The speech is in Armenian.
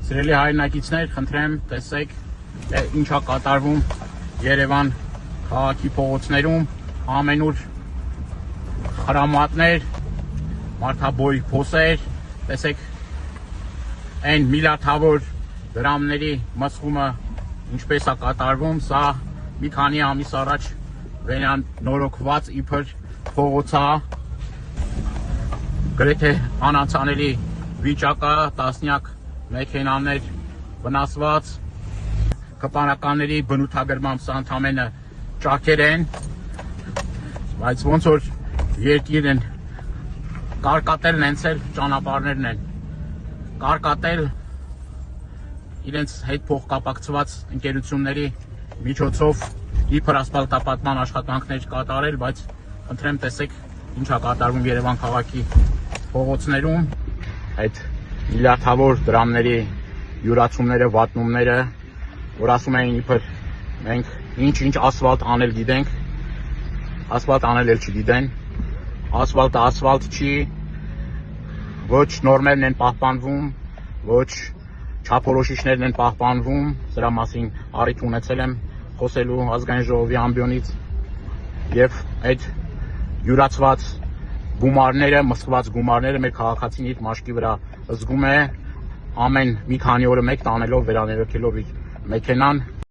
Սիրելի հայրենակիցներ, խնդրեմ տեսեք ինչա կատարվում Երևան քաղաքի փողոցներում, ամենուր խրամատներ, մարդաբույր փոսեր, տեսեք այն միլիարդավոր դրամների մսխումը ինչպես է կատարվում, սա մի քանի ամիս առաջ վերանորոգված իբր փողոց է, գրեթե անանցանելի վիճակը, տասնյակ մեքենաներ վնասված, կպանականների բնութագրմամբ սա ընդամենը ճաքեր են, բայց ոնց որ երկիր են կարկատել նենցել ճանապարհներն են, կարկատել իրենց հետ փոխկապակցված ընկերությունների միջոցով իբր ասֆալտապատման աշխատանքներ կատարել, բայց խնդրեմ տեսեք ինչա կատարվում Երևան քաղաքի փողոցներում, այդ միլիարդավոր դրամների յուրացումները, վատնումները, որ ասում էին իբր մենք ինչ ասֆալտ անել գիտենք, ասֆալտ անել էլ չգիտեն, ասֆալտը ասֆալտ չի, ոչ նորմերն են պահպանվում, ոչ չափորոշիչներն են պահպանվում, սրա մասին առիթ ունեցել եմ խոսելու ազգային ժողովի ամբիոնից եւ այդ յուրացված գումարները, մսխված գումարները մեր քաղաքացին իր մաշկի վրա զգում է ամեն մի քանի օրը մեկ տանելով վերաներկելով իր մեքենան